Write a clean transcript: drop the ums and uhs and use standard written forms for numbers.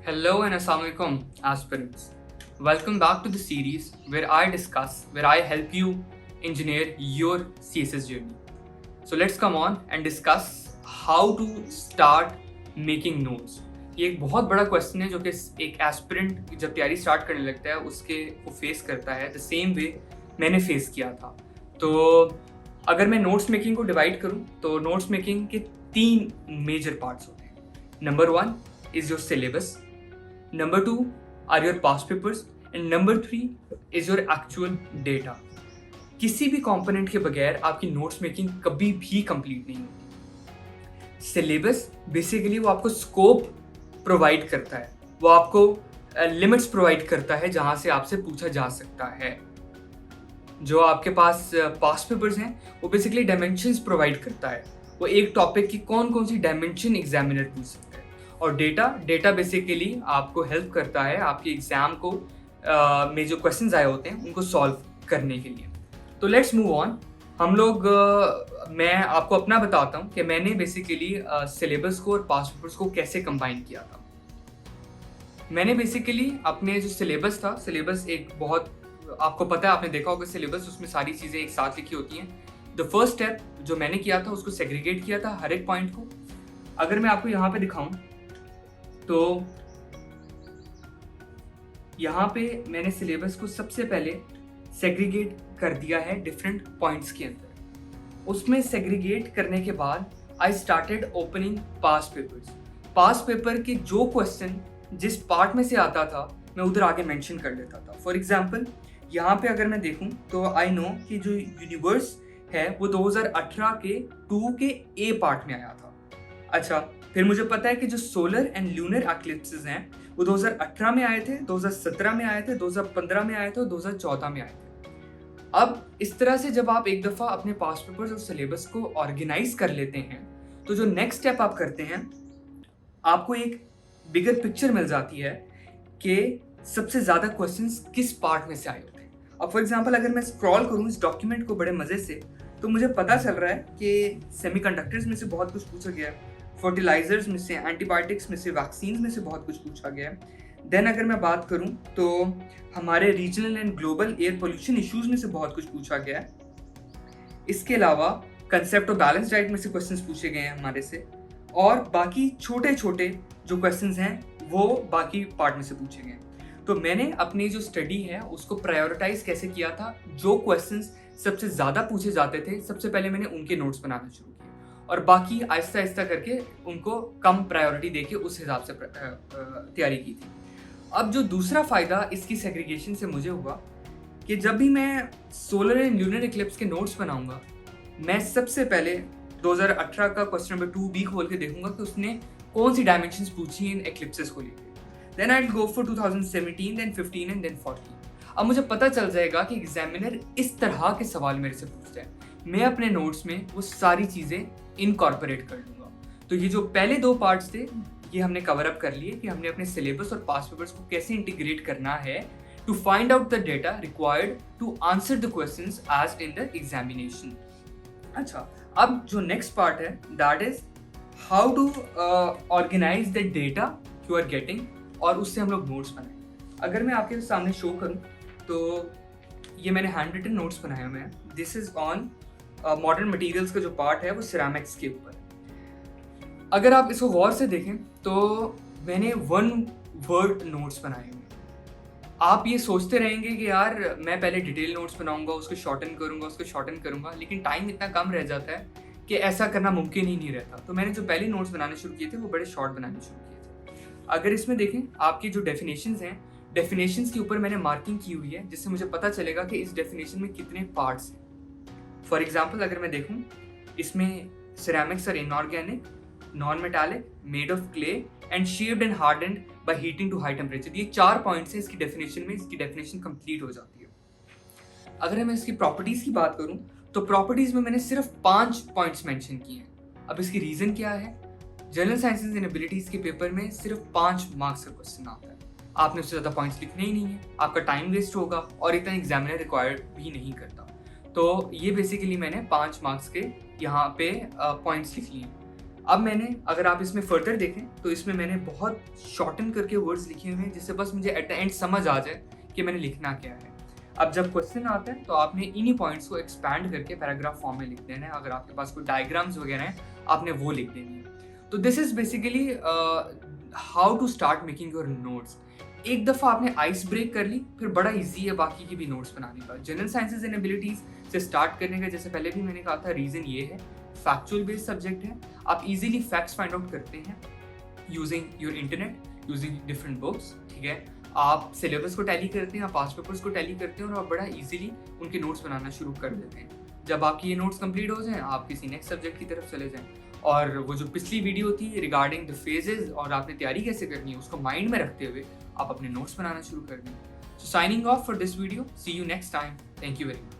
Hello and Assalamualaikum aspirants. Welcome back to the series where I help you engineer your CSS journey. So let's come on and discuss how to start making notes. ये एक बहुत बड़ा question है जो कि एक aspirant जब तैयारी स्टार्ट करने लगता है उसके वो फेस करता है द सेम वे मैंने फेस किया था. तो अगर मैं नोट्स मेकिंग को डिवाइड करूं तो नोट्स मेकिंग के 3 मेजर पार्ट्स होते हैं. Number 1 is your syllabus, Number 2 are your past papers and number 3 is your actual data. किसी भी कंपोनेंट के बगैर आपकी नोट्स मेकिंग कभी भी कंप्लीट नहीं होती. सिलेबस बेसिकली वो आपको स्कोप प्रोवाइड करता है, वो आपको लिमिट्स प्रोवाइड करता है जहां से आपसे पूछा जा सकता है. जो आपके पास पास्ट पेपर्स हैं वो बेसिकली डायमेंशंस प्रोवाइड करता है, वो एक टॉपिक की कौन कौन सी डायमेंशन एग्जामिनर पूछ सकता है. और डेटा बेसिकली आपको हेल्प करता है आपके एग्जाम को में जो क्वेश्चंस आए होते हैं उनको सॉल्व करने के लिए. तो लेट्स मूव ऑन. मैं आपको अपना बताता हूँ कि मैंने बेसिकली सिलेबस को और पास्ट पेपर्स को कैसे कंबाइन किया था. मैंने बेसिकली अपने जो सिलेबस एक बहुत आपको पता है, आपने देखा होगा सिलेबस, उसमें सारी चीज़ें एक साथ लिखी होती हैं. द फर्स्ट स्टेप जो मैंने किया था उसको सेग्रीगेट किया था हर एक पॉइंट को. अगर मैं आपको यहाँ पे दिखाऊं तो यहाँ पे मैंने सिलेबस को सबसे पहले सेग्रीगेट कर दिया है डिफरेंट पॉइंट्स के अंदर. उसमें सेग्रीगेट करने के बाद I started opening past papers. Past paper के जो क्वेश्चन जिस पार्ट में से आता था मैं उधर आगे मेंशन कर लेता था. फॉर एग्जांपल यहाँ पे अगर मैं देखूँ तो आई नो कि जो यूनिवर्स है वो 2018 के 2 के ए पार्ट में आया था. अच्छा, फिर मुझे पता है कि जो सोलर एंड ल्यूनर एक्लिप्सेस हैं वो 2018 में आए थे, 2017 में आए थे, 2015 में आए थे और 2014 में आए थे. अब इस तरह से जब आप एक दफ़ा अपने पास्ट पेपर्स और सिलेबस को ऑर्गेनाइज कर लेते हैं तो जो नेक्स्ट स्टेप आप करते हैं आपको एक बिगर पिक्चर मिल जाती है कि सबसे ज़्यादा क्वेश्चंस किस पार्ट में से आए होते हैं. अब फॉर एग्जाम्पल अगर मैं स्क्रॉल करूँ इस डॉक्यूमेंट को बड़े मज़े से तो मुझे पता चल रहा है कि सेमीकंडक्टर्स में से बहुत कुछ पूछा गया है, फर्टिलाइजर्स में से, एंटीबायोटिक्स में से, वैक्सीन में से बहुत कुछ पूछा गया है. देन अगर मैं बात करूं तो हमारे regional and global air pollution issues में से बहुत कुछ पूछा गया है. इसके अलावा कंसेप्ट ऑफ बैलेंस डाइट में से क्वेश्चंस पूछे गए हैं हमारे से, और बाकी छोटे छोटे जो क्वेश्चंस हैं वो बाकी पार्ट में से पूछे गए हैं. तो मैंने अपनी जो स्टडी है उसको प्रायोरिटाइज कैसे किया था, जो क्वेश्चंस सबसे ज़्यादा पूछे जाते थे सबसे पहले मैंने उनके नोट्स बनाना शुरू किया और बाकी आहिस्ता आहिस्ता करके उनको कम प्रायोरिटी देके उस हिसाब से तैयारी की थी. अब जो दूसरा फ़ायदा इसकी सेग्रीगेशन से मुझे हुआ कि जब भी मैं सोलर एंड ल्यूनर इक्लिप्स के नोट्स बनाऊंगा मैं सबसे पहले 2018 का क्वेश्चन नंबर 2B खोल के देखूंगा कि उसने कौन सी डायमेंशंस पूछी इन एक्लिप्सेस को लेकर. Then I will go for 2017, then 15 and then 14. अब मुझे पता चल जाएगा कि एग्जामिनर इस तरह के सवाल मेरे से पूछता है, मैं अपने नोट्स में वो सारी चीज़ें इनकॉर्पोरेट कर लूँगा. तो ये जो पहले 2 पार्ट्स थे ये हमने कवर अप कर लिए कि हमने अपने सिलेबस और पास्ट पेपर्स को कैसे इंटीग्रेट करना है to find out the data required to answer the questions as in the examination. अच्छा, अब जो नेक्स्ट पार्ट है that is how to organise the data you are getting और उससे हम लोग नोट्स बनाएं. अगर मैं आपके सामने शो करूँ तो ये मैंने हैंड रिटन नोट्स बनाए हुए हैं. This is on modern materials का जो पार्ट है वो सिरेमिक्स के ऊपर. अगर आप इसको गौर से देखें तो मैंने 1 वर्ड नोट्स बनाए हुए. आप ये सोचते रहेंगे कि यार मैं पहले डिटेल नोट्स बनाऊंगा, उसको शॉर्टन करूंगा, लेकिन टाइम इतना कम रह जाता है कि ऐसा करना मुमकिन ही नहीं रहता. तो मैंने जो पहले नोट्स बनाने शुरू किए थे वो बड़े शॉर्ट बनाने शुरू किए थे. अगर इसमें देखें आपकी जो डेफिनेशंस हैं, डेफिनेशंस के ऊपर मैंने मार्किंग की हुई है जिससे मुझे पता चलेगा कि इस डेफिनेशन में कितने पार्ट्स हैं. फॉर एग्जाम्पल अगर मैं देखूं इसमें ceramics are inorganic, non metallic, made of clay and shaped and hardened by heating to high temperature. ये 4 पॉइंट्स हैं इसकी डेफिनेशन में, इसकी डेफिनेशन कंप्लीट हो जाती है. अगर मैं इसकी प्रॉपर्टीज की बात करूं तो प्रॉपर्टीज में मैंने सिर्फ 5 पॉइंट्स मेंशन किए हैं. अब इसकी रीजन क्या है, जनरल साइंसेज एंड एबिलिटीज के पेपर में सिर्फ 5 मार्क्स का क्वेश्चन आता है. आपने उससे ज़्यादा पॉइंट्स लिखने ही नहीं है, आपका टाइम वेस्ट होगा और इतना एग्जामिनर रिक्वायर्ड भी नहीं करता. तो ये बेसिकली मैंने 5 मार्क्स के यहाँ पे पॉइंट्स लिख लिए. अब मैंने, अगर आप इसमें फर्दर देखें तो इसमें मैंने बहुत शॉर्टन करके वर्ड्स लिखे हुए हैं जिससे बस मुझे एट द एंड समझ आ जाए कि मैंने लिखना क्या है। अब जब क्वेश्चन आता है तो आपने इन्हीं पॉइंट्स को एक्सपैंड करके पैराग्राफ फॉर्म में लिख देना है। अगर आपके पास कोई डायग्राम्स वगैरह हैं आपने वो लिख देनी है। तो this is basically how to start making your notes. एक दफ़ा आपने आइस ब्रेक कर ली, फिर बड़ा इजी है बाकी की भी नोट्स बनाने का। जनरल साइंसेज एंड एबिलिटीज से स्टार्ट करने का, जैसे पहले भी मैंने कहा था, रीज़न ये है फैक्चुअल बेस्ड सब्जेक्ट है। आप इजीली फैक्ट्स फाइंड आउट करते हैं using your internet, using different books, ठीक है। आप सिलेबस को टैली करते हैं, आप पास्ट पेपर्स को टैली करते हैं और आप बड़ा इजीली उनके नोट्स बनाना शुरू कर देते हैं। जब आपकी ये नोट्स कंप्लीट हो जाएं, आप किसी नेक्स्ट सब्जेक्ट की तरफ चले जाएं। और वो जो पिछली वीडियो थी रिगार्डिंग द फेजेस और आपने तैयारी कैसे करनी है उसको माइंड में रखते हुए आप अपने नोट्स बनाना शुरू कर दें। So signing off for this video, see you next time, thank you very much.